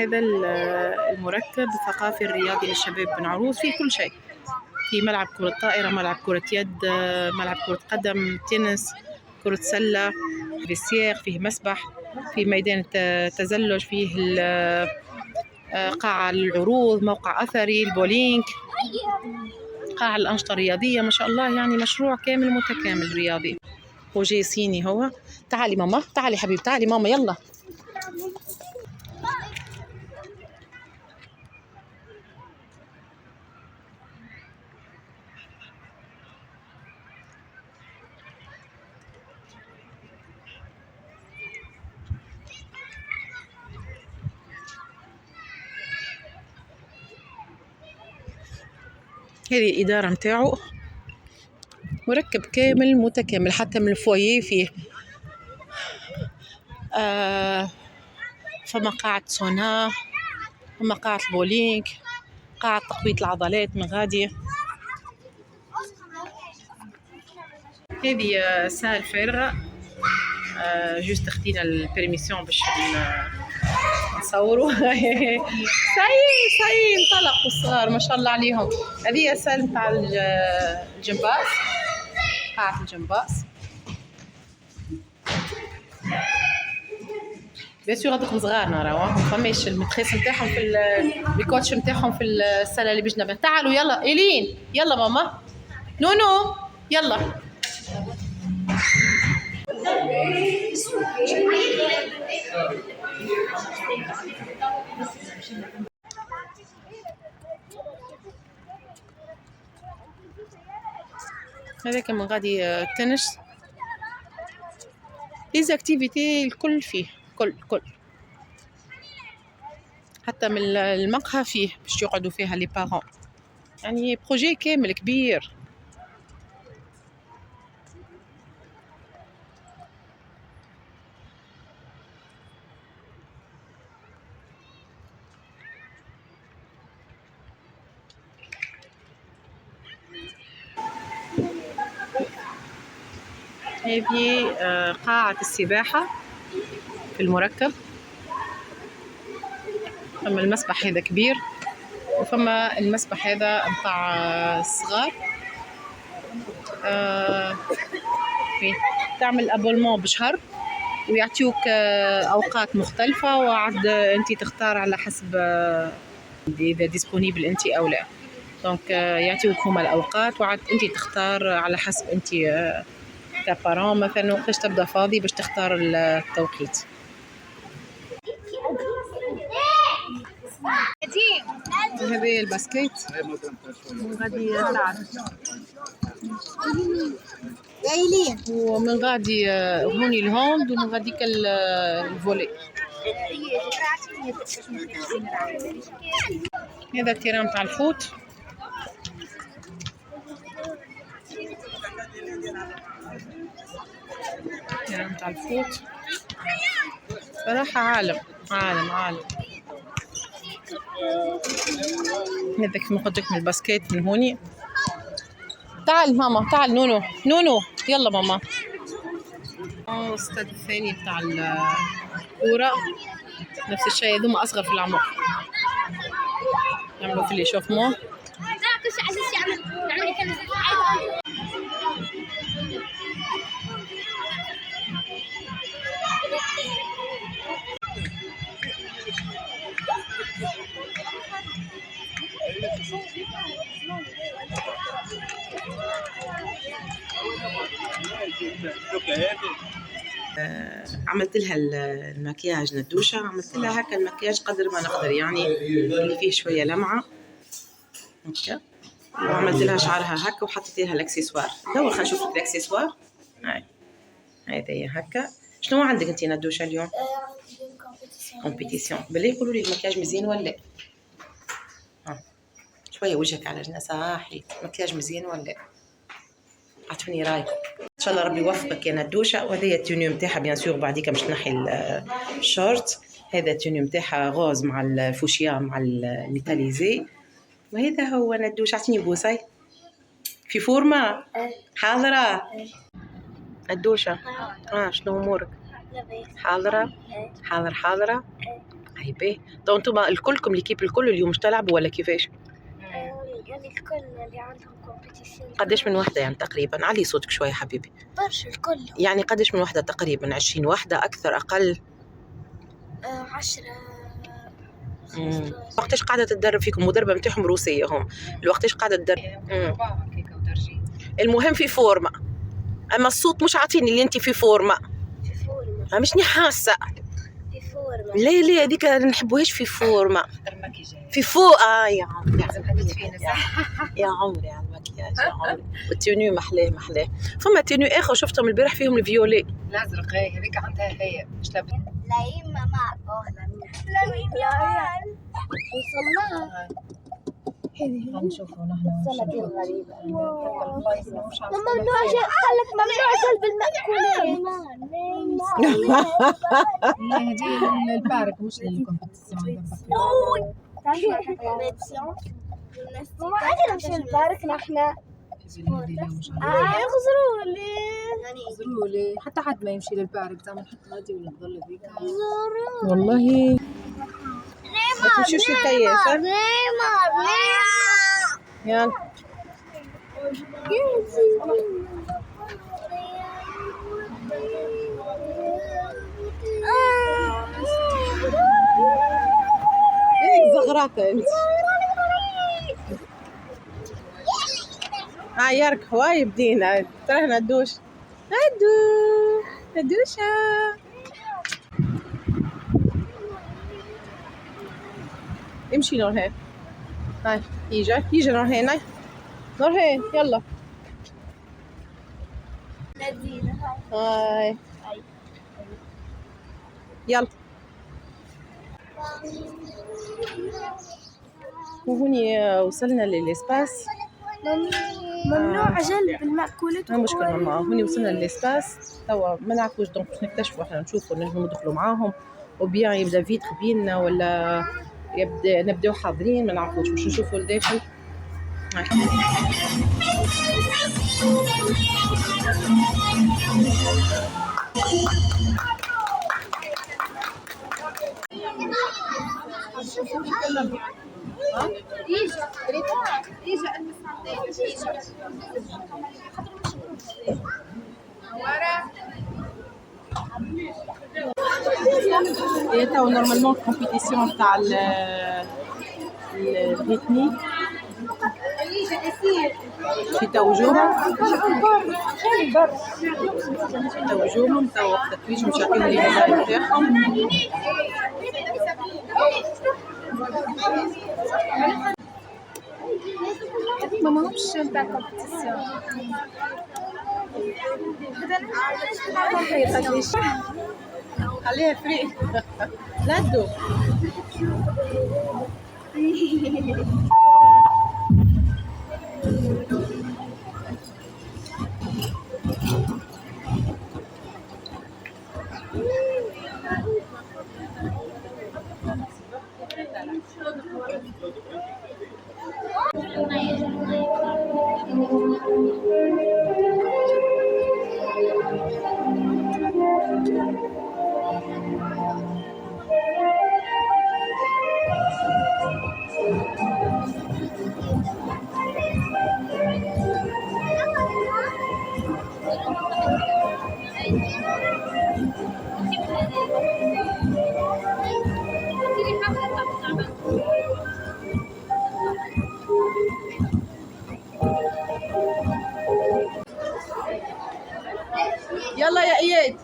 هذا المركب الثقافي الرياضي للشباب بن عروس، فيه كل شيء، في ملعب كرة طائرة، ملعب كرة يد، ملعب كرة قدم، تنس، كرة سلة، فيسير، فيه مسبح، فيه ميدان تزلج، فيه قاعة للعروض، موقع أثري، البولينج، قاعة الأنشطة الرياضية. ما شاء الله يعني مشروع كامل متكامل رياضي. وجي صيني هو. تعالي ماما، تعالي حبيبي، تعالي ماما يلا. هذه الإدارة متاعو، مركب كامل متكامل، حتى من الفويه فيه فما قاعة سونا، فما قاعة البولينج، قاعة تقوية العضلات من غادي. هذه سال فارغة، جوست اخدينا البرميسيون باش نصوروا. ساي انطلقوا الصغار ما شاء الله عليهم. هذه سال نتاع الجمباز، قاعة الجمباز. بيان سور هذوكم صغارنا راهو ما فماش المتخيص نتاعهم في الكوتش نتاعهم في السله اللي باش نبدا. تعالوا يلا إيلين، يلا ماما، نونو يلا. هذاك من غادي تنس، ليزاكتيفيتي الكل فيه، كل حتى من المقهى فيه باش يقعدوا فيها لي بارون، يعني بروجي كامل كبير. هذه قاعة السباحة في المركب. فما المسبح هذا كبير، وفما المسبح هذا متاع الصغار. تعمل ابولمون بشهر ويعطيوك اوقات مختلفة، وعد انت تختار على حسب اذا ديسبونيبل انت او لا. دونك يعطيوك هما الاوقات، وعد انت تختار على حسب انت كبارون مثلا وقتاش تبدا فاضي باش تختار التوقيت. هذه الباسكيت غادي تلعب، ومن غادي هوني الهوند، ومن غاديك الفولي. هذا التيران تاع الفوت. التيران تاع الفوت صراحة عالم. هذاك كيما قلت لك من الباسكيت من هوني. تعال ماما، تعال نونو يلا ماما. الاستاد الثاني بتاع الكورة نفس الشيء، هذوما أصغر في العمر، يعملوا في الإشوفمون. عملت لها المكياج ندوشة، عملت لها هكا المكياج قدر ما نقدر، يعني اللي فيه شوية لمعة هكا، وعملت لها شعرها هكا، وحطيت لها الاكسسوار. دور خلينا نشوف الاكسسوار. هذا هي هكا. شنو عندك انت ندوشة اليوم؟ كومبيتيسيون. بالله يقولوا لي المكياج مزيان ولا شويه وجهك على جنة صاحي، مكياج مزيان ولا؟ عطوني رايكم ان شاء الله، ربي يوفقك يا ندوشه. وهذه التونيو نتاعها بيان سور بعديك باش تنحي الشورت. هذا التونيو نتاعها غوز مع الفوشيا مع الميتاليزي. وهذا هو ندوشه. عطيني بوساي في فورمه حاضره ندوشه. شنو امورك؟ حاضره حاضره. تاعي باهي. تو انتوما الكلكم ليكيب الكل اليوم مش تلعبوا ولا كيفاش؟ يعني الكل اللي عندهم كومبيتيشن. قداش من وحده يعني تقريبا؟ علي صوتك شويه حبيبي. برشا الكل. يعني قداش من وحده تقريبا؟ 20 وحده اكثر اقل؟ 10. وقتاش قاعده تتدرب فيكم؟ مدربه نتاعهم روسيه هم، الوقتاش قاعده تدرب؟ المهم في فورمه، اما الصوت مش عاطيني اللي انت في فورمه. في فورمه مشني حاسه. في فورمه. لا هذيك ما نحبوهاش في فورمه. في يا عمري يا عمري على المكياج يا عمري. والتونيو محلاه. فما تونيو اخر شفتهم البارح فيهم الفيولي الازرق. هذيك عندها هي مش لابسه. لا إما معك لا وصلناها. نشوفوا نحن غريبة. ممنوع قالك ممنوع سلب المأكولات. لا هذه البارك مش للكومبيتيسيون. ماما عندنا مش البارك نحن. يغزروا لي حتى حد ما يمشي للبارك زعما نحط غادي ولا نضل هذيك. والله ما تمشيوش للكياس. يلا زغراته انت. يارك هواي بدينا ترى ندوش ندوشة. امشي نورهان. هاي يجي نورهان. نورهان يلا. هاي يلا. وهوني وصلنا للإسباس. ممنوع جلب المأكولات. ما مشكل ماما، هوني وصلنا للإسباس توا ما نعرفوش دونك باش نكتشفوا احنا نشوفوا نجموا ندخلوا معاهم وبيان يبدا فيتر بينا ولا يبدا نبداو حاضرين ما نعرفوش باش نشوفوا الداخل. هي تو نورمالمون الكومبيتيسيون تاع الريتميك في توجههم تو وقت التتويج مش عارفين اللي هما تاعهم. ما همش تاع كومبيتيسيون. خليها فري. ندو يلا يا اياد.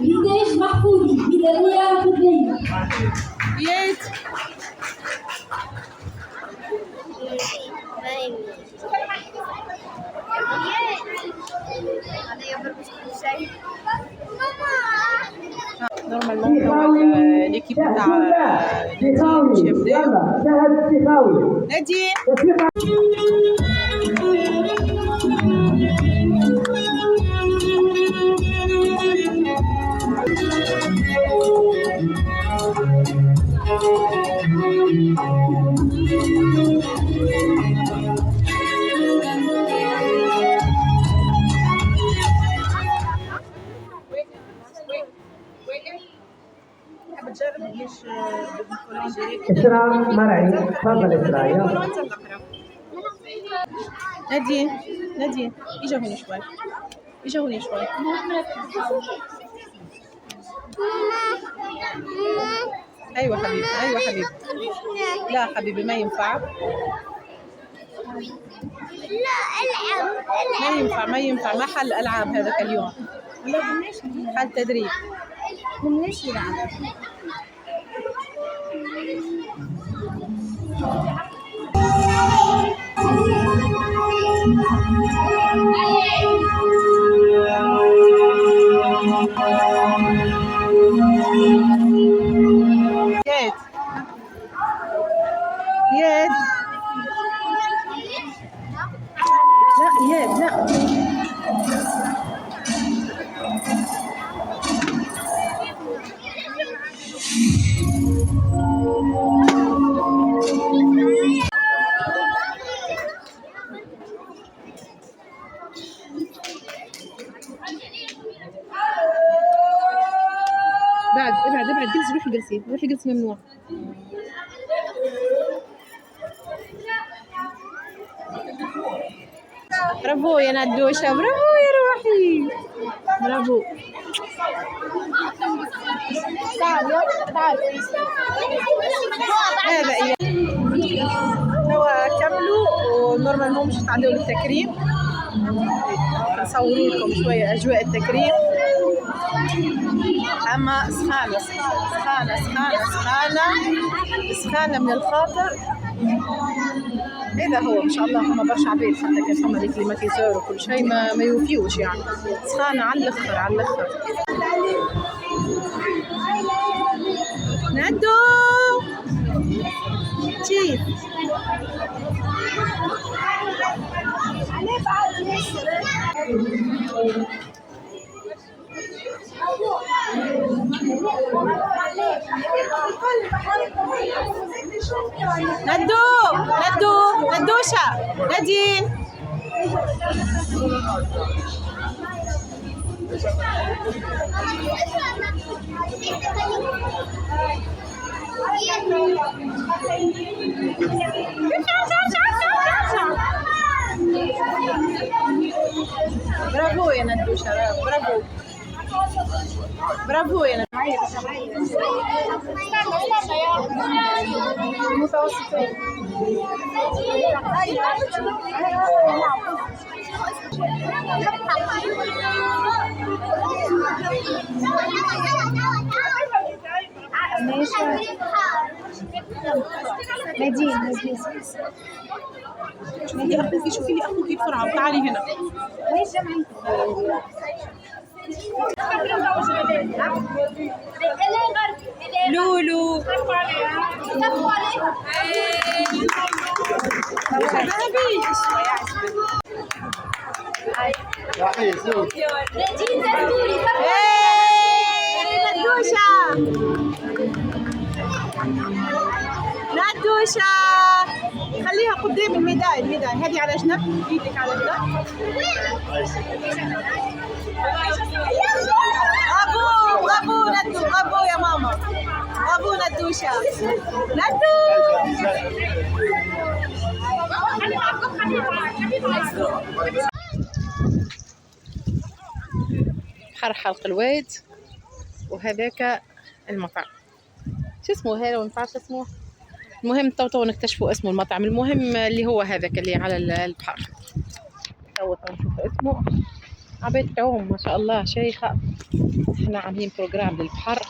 بداية محفوظي بداية فضلية. اياد نورمالمون ليكيب تاع نادين باش يبداو. نادين إسراء مرعي، تفضل إسراء يلا. نادين نادين اجا هوني شوي، اجا هوني شوي. ايوه حبيبي، ايوه حبيبي. لا حبيبي ما ينفع، ما ينفع ما ينفع، ما حل العاب هذاك اليوم، حل تدريب. ليش يلعب؟ ياد ياد لا ياد لا. بعد ابعد ابعد، جلسي روحي جلسي، روحي جلسي، ممنوع. برافو يا ندوشة، برافو يا روحي، برافو. هذا إيه توا كملوا ونورمالمون مش تعدوا للتكريم، نصوروا لكم شوية أجواء التكريم. أما سخانة سخانة سخانة سخانة سخانة سخانة من الخاطر. هذا هو ما شاء الله، هم برشا عباد حتى كان فما لي كليماتيزور وكل شيء ما يوفيوش يعني، سخانة على الآخر على الآخر. ندو كيف ندو ندو ندوشة نادين. برافو يا ندوشة، برافو برافو يا ندوشة. نادين أخوكي، شوفي لي أخوكي بسرعة وتعالي هنا. لولو ندوشة ندوشة خليها قدام الميدان هذه على جنب، ايدك على جنب. برافو برافو ندو، برافو يا ماما، برافو ندوشة ندو. بحر حلق الواد، وهذاك المطعم شو اسمه هذا، ما نعرفش اسمه. المهم تو نكتشفوا اسمه المطعم، المهم اللي هو هذاك اللي على البحر. تو نشوف اسمه. عباد تعوم ما شاء الله شيخة. احنا عاملين بروجرام للبحر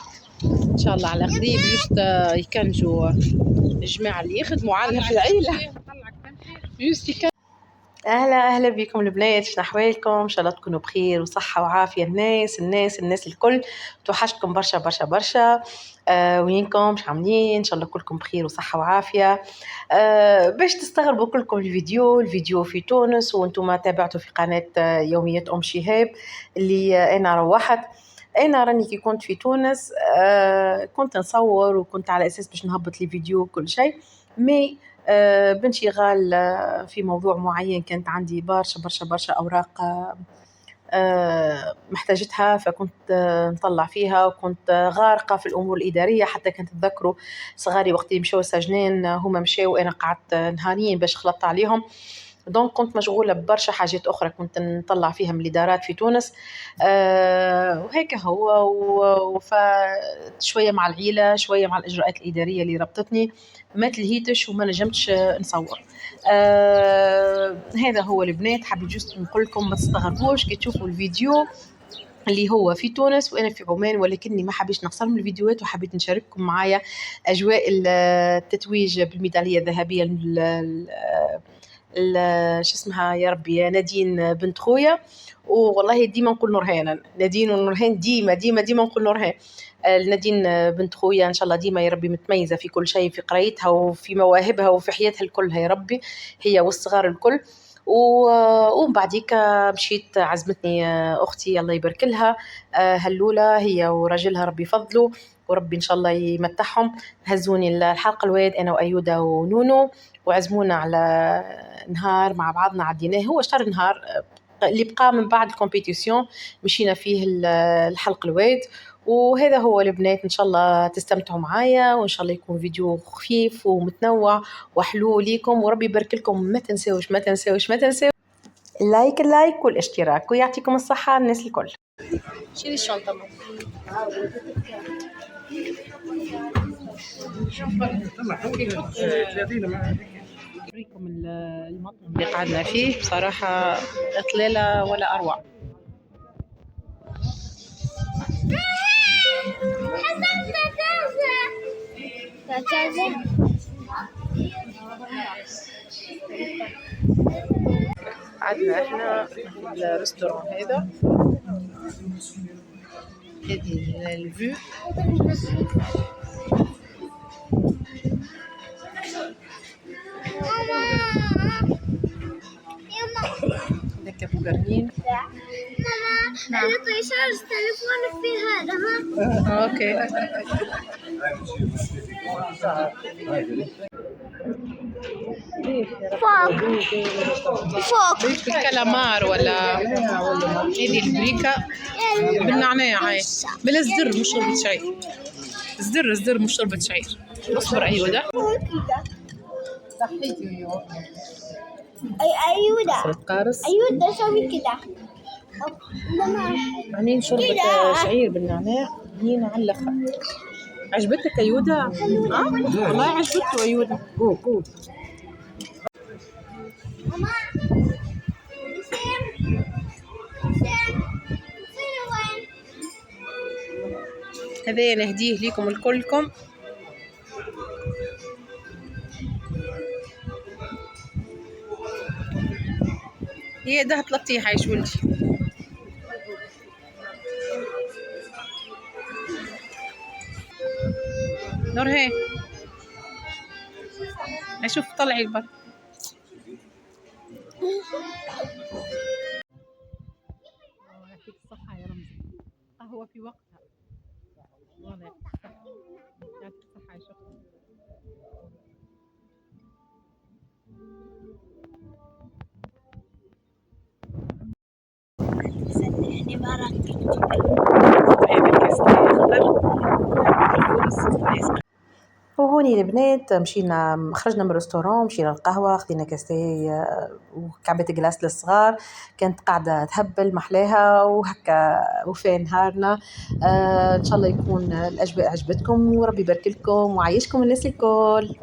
ان شاء الله على قريب، جست يكنجوا الجماعة اللي يخدموا عندنا في العيلة. جست اهلا بكم البنات، شنو احوالكم؟ ان شاء الله تكونوا بخير وصحه وعافيه. الناس الكل توحشتكم برشا برشا برشا. وينكم مش عاملين؟ ان شاء الله كلكم بخير وصحه وعافيه. باش تستغربوا كلكم الفيديو في تونس، وانتم تابعتوا في قناه يوميات ام شهاب اللي انا روحت. انا راني كي كنت في تونس كنت نصور، وكنت على اساس باش نهبط لي فيديو وكل شيء، مي بانشغال في موضوع معين كانت عندي برشا اوراق محتاجتها، فكنت نطلع فيها، وكنت غارقة في الأمور الإدارية. حتى كنت تذكروا صغاري وقت اللي مشوا سجنين هما مشاو وأنا قعدت نهارين باش خلطت عليهم. دونك كنت مشغولة ببرشا حاجات أخرى كنت نطلع فيها من الإدارات في تونس. وهيك هو شوية مع العيلة، شوية مع الإجراءات الإدارية اللي ربطتني، ما تلهيتش وما نجمتش نصور. هذا هو البنات. حبيت جست نقول لكم ما تستغربوش كي تشوفوا الفيديو اللي هو في تونس وأنا في عمان، ولكني ما حبيت نقصر من الفيديوهات وحبيت نشارككم معايا أجواء التتويج بالميدالية الذهبية شو اسمها يا ربي، نادين بنت خويا. والله ديما نقول نورهان، نادين ونورهان ديما نقول نورهان. نادين بنت خويا ان شاء الله ديما يا ربي متميزه في كل شيء، في قرايتها وفي مواهبها وفي حياتها الكلها يا ربي، هي والصغار الكل. ومن بعديك مشيت عزمتني اختي الله يبارك لها هلوله، هي وراجلها ربي يفضلوا وربي ان شاء الله يمتعهم. هزوني الحلقه الواد انا وايوده ونونو، وعزمونا على نهار مع بعضنا عديناه، هو شهر نهار اللي بقى من بعد الكومبيتيسيون مشينا فيه الحلق الواد. وهذا هو البنات، ان شاء الله تستمتعوا معايا، وان شاء الله يكون فيديو خفيف ومتنوع وحلو ليكم، وربي يبارك لكم. ما تنسوش اللايك والاشتراك، ويعطيكم الصحة الناس الكل. شيلي الشنطة. أوريكم المطعم اللي قعدنا فيه، بصراحة إطلالة ولا أروع. قعدنا احنا في الريستوران هذا، هذه الفيو هذاك بوغرنين. ماما اللي طيشارج تليفونك في هذا ها. اوكي. فوق بريك الكالامار ولا هذه البريكة بالنعناع، هاي بلا زر مش شربة شعير، زر مش شربة شعير. اصبر أيوة أيوة قارص أيوة سوي كده بعدين شربة شعير بالنعناع هنا على الأخر. عجبتك أيودا؟ والله عجبته أيودا. هذا نهديه لكم الكلكم. هي ده تلطيح عايش ولدي. نورهان اشوف طلعي البر. يعطيك الصحة يا رمزي، قهوة في وقتها. والله يعطيك الصحة يا شيخ. وهوني البنات مشينا خرجنا من الريستوران، مشينا القهوة، خذينا كاسي وكعبة جلاس للصغار، كانت قاعدة تهبل محلاها وهكا وفي نهارنا. ان شاء الله يكون الاجواء عجبتكم وربي يبارك لكم وعايشكم الناس الكل.